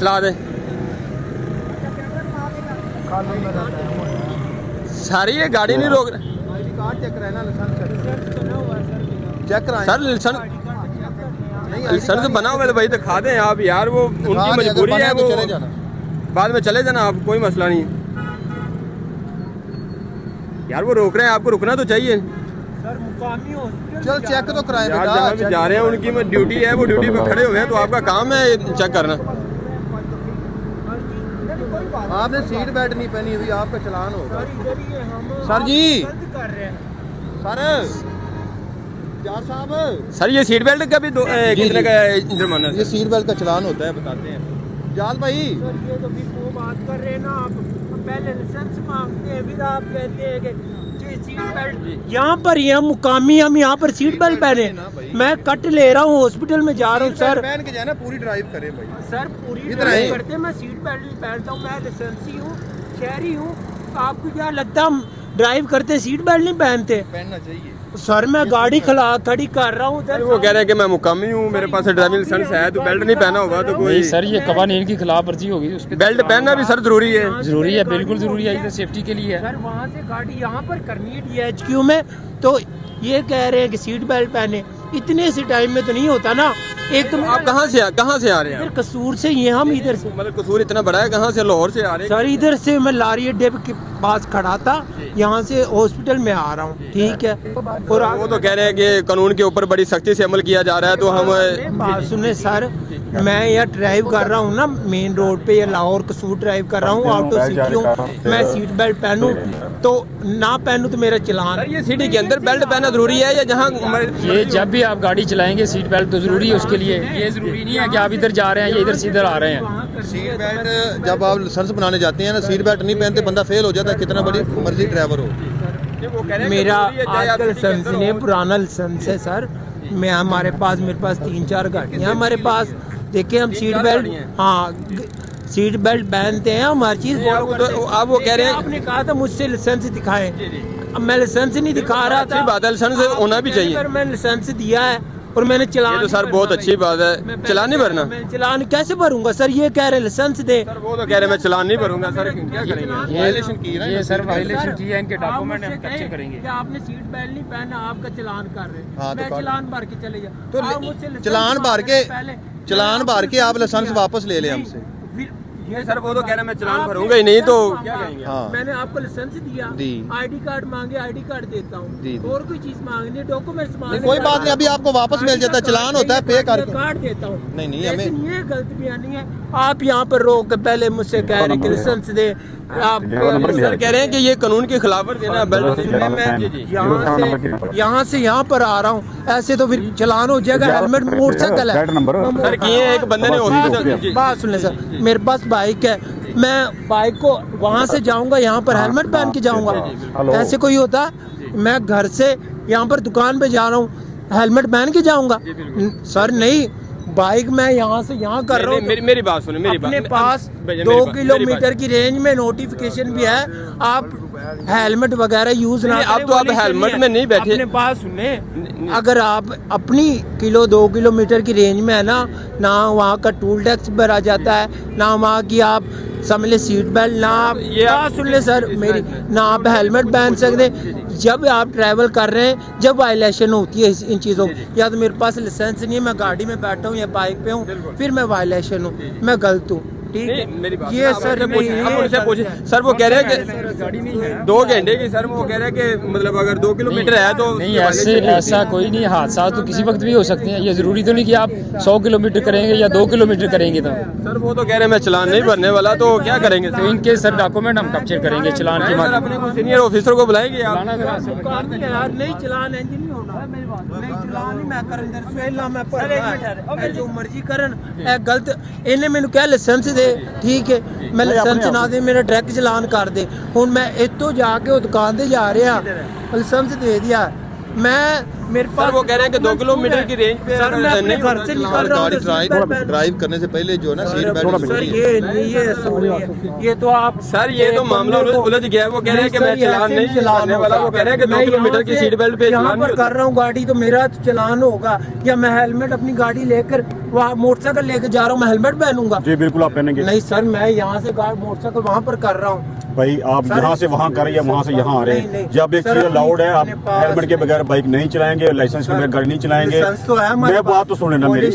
चला दे सारी, ये गाड़ी नहीं रोक रहे सर। लाइसेंस बना हुआ है भाई, दिखा दें आप यार, वो उनकी मजबूरी है, वो बाद में चले जाना आप, कोई मसला नहीं यार। वो रोक रहे हैं, आपको रुकना तो चाहिए सर। मुकामी हॉस्पिटल चल चेक तो कराएं यार, जहाँ भी जा रहे हैं उनकी ड्यूटी है, वो ड्यूटी पे खड़े हुए हैं, तो आपका काम है चेक करना। आपने सीट बेल्ट नहीं पहनी हुई, आपका चलान होगा सर जी। सर साहब, सर ये सीट बेल्ट का भी कितने का जुर्माना? ये सीट बेल्ट का चलान होता है, बताते हैं जाल भाई। सर ये तो भी वो बात कर रहे हैं ना आप, पहले लाइसेंस मांगते हैं, फिर आप कहते हैं कि सीट बेल्ट यहाँ पर ही हम मुकामी, हम यहाँ पर सीट बेल्ट पहने। मैं कट ले रहा हूँ, हॉस्पिटल में जा रहा हूँ सर। पहन के जाना, पूरी ड्राइव करें भाई सर, पूरी ड्राइव करते हैं। मैं सीट बेल्ट नहीं पहनता हूँ, मैं लाइसेंसी हूँ, शहरी हूँ। आपको क्या लगता है हम ड्राइव करते सीट बेल्ट नहीं पहनते? पहनना चाहिए सर। मैं गाड़ी खड़ी कर रहा हूँ, वो कह रहे हैं कि मैं मुकामी हूँ, मेरे पास ड्राइविंग लाइसेंस है, तो बेल्ट नहीं पहना होगा तो कोई? सर ये कवानीन की खिलाफ वर्जी होगी, उसके बेल्ट पहनना भी सर जरूरी है। जरूरी है, बिल्कुल जरूरी है, इधर सेफ्टी के लिए है सर। वहाँ से गाड़ी यहाँ पर करनी है DHQ में, तो ये कह रहे हैं कि सीट बेल्ट पहने। इतने से टाइम में तो नहीं होता ना। एक तो आप कहाँ से आ रहे हैं? कसूर से ये हम इधर से, मतलब कसूर इतना बड़ा है, कहाँ से? लाहौर से आ रहे हैं सर। इधर से मैं लारी अड्डे के पास खड़ा था, यहाँ से हॉस्पिटल में आ रहा हूँ, ठीक है। और वो तो कह रहे हैं कि कानून के ऊपर बड़ी सख्ती से अमल किया जा रहा है, तो हम बात सुने सर। मैं यहाँ ड्राइव कर रहा हूँ ना मेन रोड पे, या लाहौर कसूर ड्राइव कर रहा हूँ, ऑटो सिटी हूँ। मैं सीट बेल्ट पहनूं तो ना पहनूं तो मेरा चलान। ये सिटी के अंदर बेल्ट पहनना जरूरी है या जहाँ? ये जब भी आप गाड़ी चलाएंगे सीट बेल्ट तो जरूरी है उसके लिए। ये जरूरी नहीं है कि आप इधर जा रहे हैं या इधर से इधर आ रहे हैं। सीट बेल्ट जब आप लाइसेंस बनाने जाते हैं ना, सीट बेल्ट नहीं पहनते, बंदा फेल हो जाता है, कितना बड़ी मर्जी ड्राइवर हो। मेरा आजकल लाइसेंस नहीं, पुराना लाइसेंस है सर। मैं मेरे पास 3-4 गाड़ियाँ हमारे पास। देखिए हम सीट बेल्ट, हाँ सीट बेल्ट पहनते हैं, हम हर चीज़। आप वो कह रहे हैं, आपने कहा था मुझसे लाइसेंस दिखाएं, अब मैं लाइसेंस नहीं दिखा रहा था। बात है, लाइसेंस होना भी चाहिए। मैंने लाइसेंस दिया है और मैंने चलान। तो सर बहुत अच्छी बात है, चलान नहीं भरना? मैं चलान कैसे भरूंगा सर? ये कह रहे लाइसेंस दे। सर वो तो कह रहे मैं चलान नहीं भरूंगा सर, क्या करेंगे? वायलेशन की है ये सर, वायलेशन की है, इनके डॉक्यूमेंट हम कैप्चर करेंगे। आपने सीट बेल्ट नहीं पहना, आपका चलान कर रहे हैं, मैं चलान भर के चले जाऊँ तो चलान भर के आप लाइसेंस वापस ले लें हमसे। ये सर वो तो कह रहे मैं चलान भरूंगा ही नहीं, तो क्या करेंगे? हाँ। मैंने आपको लाइसेंस दिया, ID कार्ड मांगे, ID कार्ड देता हूँ, और कोई चीज मांगनी, डॉक्यूमेंट्स मांगे, कोई बात नहीं, अभी आपको वापस मिल जाता है, चलान होता है, पे करके कार्ड देता हूँ। नहीं हमें ये गलत बयानी है। आप यहाँ पर रोक के पहले मुझसे कह रहे हैं कि लाइसेंस दे। आप सर कह रहे हैं कि ये कानून की खिलाफ वर्जी है। यहाँ से यहाँ पर आ रहा हूँ, ऐसे तो फिर चलान हो जाएगा। हेलमेट मोटरसाइकिल है सर, एक बंदे ने बात सुन ले सर, मेरे पास बाइक है, मैं बाइक को वहाँ से जाऊँगा, यहाँ पर हेलमेट पहन के जाऊँगा? ऐसे कोई होता? मैं घर से यहाँ पर दुकान पे जा रहा हूँ, हेलमेट पहन के जाऊँगा? सर नहीं, बाइक मैं यहाँ से यहाँ कर रहा हूँ। मेरी बात सुनो, मेरी अपने पास 2 किलोमीटर की रेंज में नोटिफिकेशन भी है, आप हेलमेट वगैरह यूज ना। अब तो आप हेलमेट में नहीं बैठे। अपने पास सुने, अगर आप अपनी 2 किलोमीटर की रेंज में है ना वहाँ का टूल टैक्स भरा जाता है, ना वहाँ की आप समझ ले सीट बेल्ट, ना आप ये सुन ले सर मेरी, ना आप हेलमेट पहन सकते जब आप ट्रैवल कर रहे हैं, जब वायलेशन होती है इन चीज़ों। या तो मेरे पास लाइसेंस नहीं है, मैं गाड़ी में बैठा हूँ या बाइक पे हूँ, फिर मैं वायलेशन हूँ, मैं गलत हूँ, ठीक है? ये सर पूछे सर, वो कह रहे हैं कि 2 घंटे की, सर वो कह रहे हैं कि मतलब अगर 2 किलोमीटर है तो नहीं, ऐसा कोई नहीं। हादसा तो किसी वक्त भी हो सकते हैं, ये जरूरी तो नहीं कि आप 100 किलोमीटर करेंगे या 2 किलोमीटर करेंगे। तो सर वो तो कह रहे हैं मैं चलान नहीं भरने वाला, तो क्या करेंगे? तो इनके सर डॉक्यूमेंट हम कैप्चर करेंगे चलान की। अपने सीनियर ऑफिसर को बुलाएंगे आप? यार नहीं, चलान इंजन नहीं होना, नहीं चलान नहीं मैं करन मैं जो मर्जी करन, गलत इन्हें मैंने क्या लाइसेंस दे, ठीक है? मैं लाइसेंस ना दे, मेरा डायरेक्ट चलान कर दे। हुण मैं इत्थों जाके दुकान ते जा रहा, लाइसेंस दे दिया, मैं मेरे सर पास वो कह रहे हैं कि 2 किलोमीटर की रेंज पे सर मैं अपने घर से निकल रहा गाड़ी हूँ ड्राइव करने से पहले जो है ना सीट बेल्ट सर ये तो आप सर ये तो मामला उलझ गया है। वो कह रहे हैं कि मैं चलान नहीं चलाने वाला, वो कह रहे हैं कि 2 किलोमीटर की सीट बेल्ट पे यहाँ पर कर रहा हूँ गाड़ी तो मेरा तो चलान होगा, या मैं हेलमेट अपनी गाड़ी लेकर वहाँ मोटरसाइकिल लेकर जा रहा हूँ, मैं हेलमेट पहनूंगा? जी बिल्कुल आप पहनेंगे। नहीं सर, मैं यहाँ से मोटरसाइकिल वहाँ पर कर रहा हूँ। भाई आप यहाँ से वहाँ कर रहे हैं, वहाँ से यहाँ आ रहे हैं। जब एक चीज अलाउड है, आप हेलमेट के बगैर बाइक नहीं चलाएंगे, लाइसेंस के बगैर गाड़ी नहीं चलाएंगे। मेरे बात तो सुन लेना मेरी,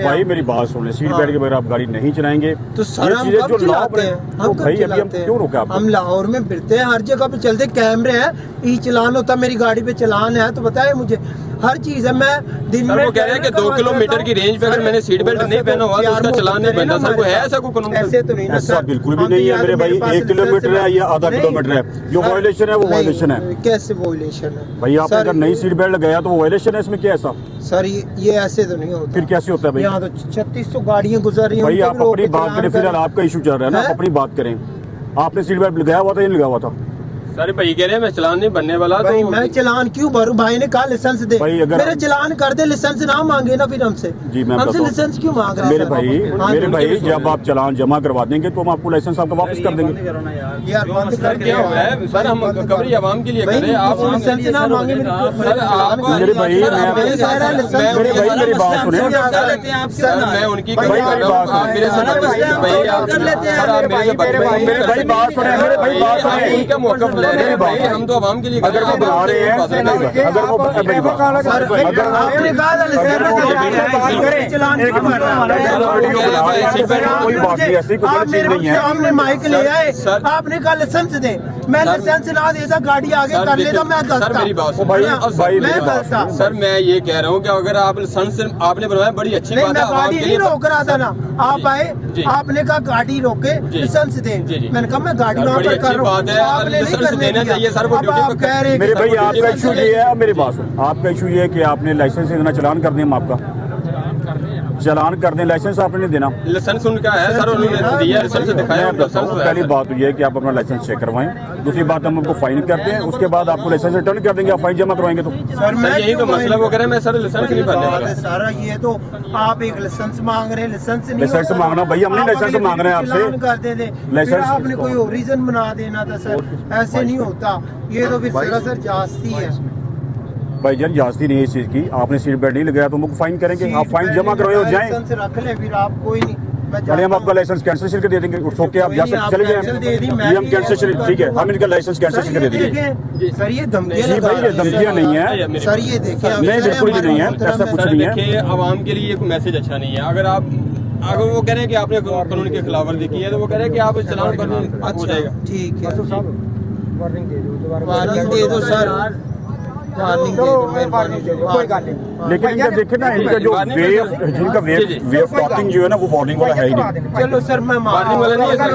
भाई मेरी बात सुन ले। सीट बेल्ट के बगैर आप गाड़ी नहीं चलाएंगे तो सर हम कब चलाते हैं? भाई अभी हम क्यों रोके आपको? हम लाहौर में फिरते हैं, हर जगह पे चलते, कैमरे हैं, ई चलान होता, मेरी गाड़ी पे चलान है तो बताए मुझे, हर चीज है। मैं दिन में वो कह रहे हैं कि 2 किलोमीटर की रेंज पे अगर मैंने सीट बेल्ट नहीं पहना हुआ तो उसका चलान नहीं बनता। सर को है ऐसा कोई कानून? ऐसे तो नहीं ना ऐसा सर, बिल्कुल भी नहीं है मेरे भाई। 1 किलोमीटर है या आधा किलोमीटर है, जो वायलेशन है वो वायलेशन है। कैसे वायलेशन है भाई आपने अगर नई सीट बेल्ट लगाया तो वो वायलेशन है, इसमें क्या ऐसा? सर ये ऐसे तो नहीं होता। फिर कैसे होता है भाई? यहाँ तो 3600 गाड़ियाँ गुजर रही हैं। भाई आप अपनी बात करें, फिलहाल आपका इशू चल रहा है ना, आप अपनी बात करें। आपने सीट बेल्ट लगाया हुआ था या नहीं लगाया हुआ था? सर भाई कह रहे हैं मैं चलान नहीं बनने वाला। भाई तो मैं चलान क्यों भरूं? भाई ने कहा लाइसेंस दे, भाई अगर मेरे चलान कर दे, लाइसेंस ना मांगे ना फिर हमसे। जी मैं हमसे लाइसेंस क्यों मांग रहे हैं? मेरे भाई जब आप चलान जमा करवा देंगे तो हम आपको लाइसेंस आपका वापस कर देंगे। यार बंद सर क्या हुआ है सर, हम कवरी आवाम के लिए कर रहे हैं। आप लाइसेंस ना मांगे सर आप मेरे भाई मेरी बात सुने। सर मैं उनकी कवरी कर रहा हूँ, आप मेरे से भाई आप कर लेते हैं। सर आप मेरे भाई बात सुने, मेरे भाई बात सुने। उनका मौका ले रहे हैं भाई, हम तो आवाम के लिए अगर वो बुला रहे हैं, अगर वो मेरी बात, अगर आपने कहा चलान क्यों भर रहा है? कोई बात नहीं, ऐसी कोई चीज नहीं है। हमने माइक ले आए, आपने कहा लाइसेंस दे, मैं लाइसेंस ना देता, गाड़ी आगे कर लेता, मैं सर मेरी बात सुनो। मैं गलता। सर मैं ये कह रहा हूँ कि अगर आप लाइसेंस आपने बनवाया बड़ी अच्छी बात है। गाड़ी नहीं रोक रहा था ना, आप आए, आपने कहा गाड़ी रोके, लाइसेंस दे, मैंने कहा मैं गाड़ी वहाँ पर कर रहा हूँ, आपने नहीं करने दिया। सर वो ड्यूटी पे कह रहे हैं। मेरे भाई आपका इशू ये है, मेरी बात सुन, आपका इशू ये है कि आपने लाइसेंस देना, चलान कर दें हम आपका चलान कर दें, लाइसेंस आपने नहीं देना। लाइसेंस उनका है सर, उन्होंने दिया, लाइसेंस दिखाया। पहली बात ये है कि आप अपना लाइसेंस चेक करवाएं। दूसरी बात हम आपको फाइन करते हैं, उसके बाद आपको लाइसेंस रिटर्न कर देंगे, आप फाइन जमा करवाएंगे तो। सर यही तो मसला वो कह रहे हैं, मैं सर लाइसेंस नहीं भरने वाला। सारा ये तो आप एक लाइसेंस मांग रहे हैं, लाइसेंस मांगना भाई, हमने लाइसेंस मांग रहे हैं आपसे, करते थे लाइसेंस आपने कोई और रीजन बना देना था सर, ऐसे नहीं होता। ये तो फिर सरासर जास्ती है भाई जान, जास्ती नहीं है इस चीज की। आपने सीट बेल्ट नहीं लगाया तो हम फाइन करेंगे, आप फाइन जमा करवाए और जाएं। लाइसेंस रख ले फिर आप, कोई नहीं, चलिए हम आपका लाइसेंस कैंसिल करके दे देंगे, उठो के आप जा सकते चले जाए, हम कैंसिल, ठीक है हम इनका लाइसेंस कैंसिल कर देंगे। सर ये धमकियां जी भाई, ये धमकियां नहीं है सर, ये देखिए नहीं बिल्कुल भी नहीं है, ऐसा कुछ नहीं है। देखिए आवाम के लिए मैसेज अच्छा नहीं है। अगर वो कह रहे हैं कि आपने कानून की खिलाफवर्जी की है तो वो कह रहे हैं कि आप चलान करने हो जाएगा। ठीक है, वार्निंग दे दो सर, वार्निंग दे दो, मेहरबानी दे दो, कोई बात नहीं। लेकिन इनका देखे ना, इनका जो जिनका वे ऑफ टॉकिंग जो है ना वो वार्निंग वाला है ही नहीं। चलो सर मैं वार्निंग वाला नहीं है सर,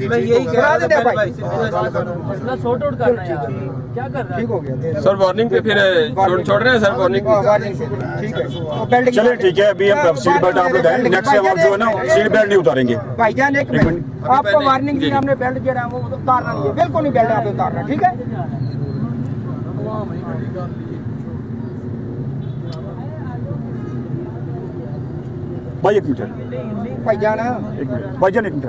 मैं यही कह रहा था भाई, सॉर्ट आउट करना है क्या कर रहा है? ठीक हो गया सर वार्निंग पे फिर छोड़ रहे हैं सर वार्निंग। ठीक है, चलिए ठीक है, अभी हम सीट बेल्ट आप लगाएं, नेक्स्ट टाइम आप जो है ना सीट बेल्ट नहीं उतारेंगे। भाईजान एक मिनट, आपको वार्निंग दी हमने, बेल्ट जो है वो उतारना नहीं है, बिल्कुल नहीं बेल्ट आपने उतारना, ठीक है? भाई एक मिनट भाईजान भाईजान एक मिनट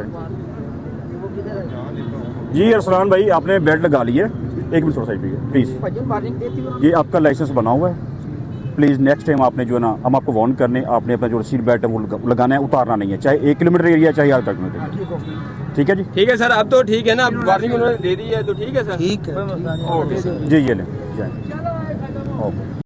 जी। अरसलान भाई आपने बेल्ट लगा ली है, एक मिनट थोड़ा साइड पे प्लीज। वार्निंग देती हूँ, ये आपका लाइसेंस बना हुआ है, प्लीज़ नेक्स्ट टाइम आपने जो है ना, हम आपको वार्न करने, आपने अपना जो सीट बेल्ट है वो लगाना है, उतारना नहीं है, चाहे 1 किलोमीटर एरिया चाहे आधा किलोमीटर। ठीक है जी, ठीक है सर, अब तो ठीक है ना, वार्निंग उन्होंने दे दी है तो ठीक है सर। ठीक है जी ये लें।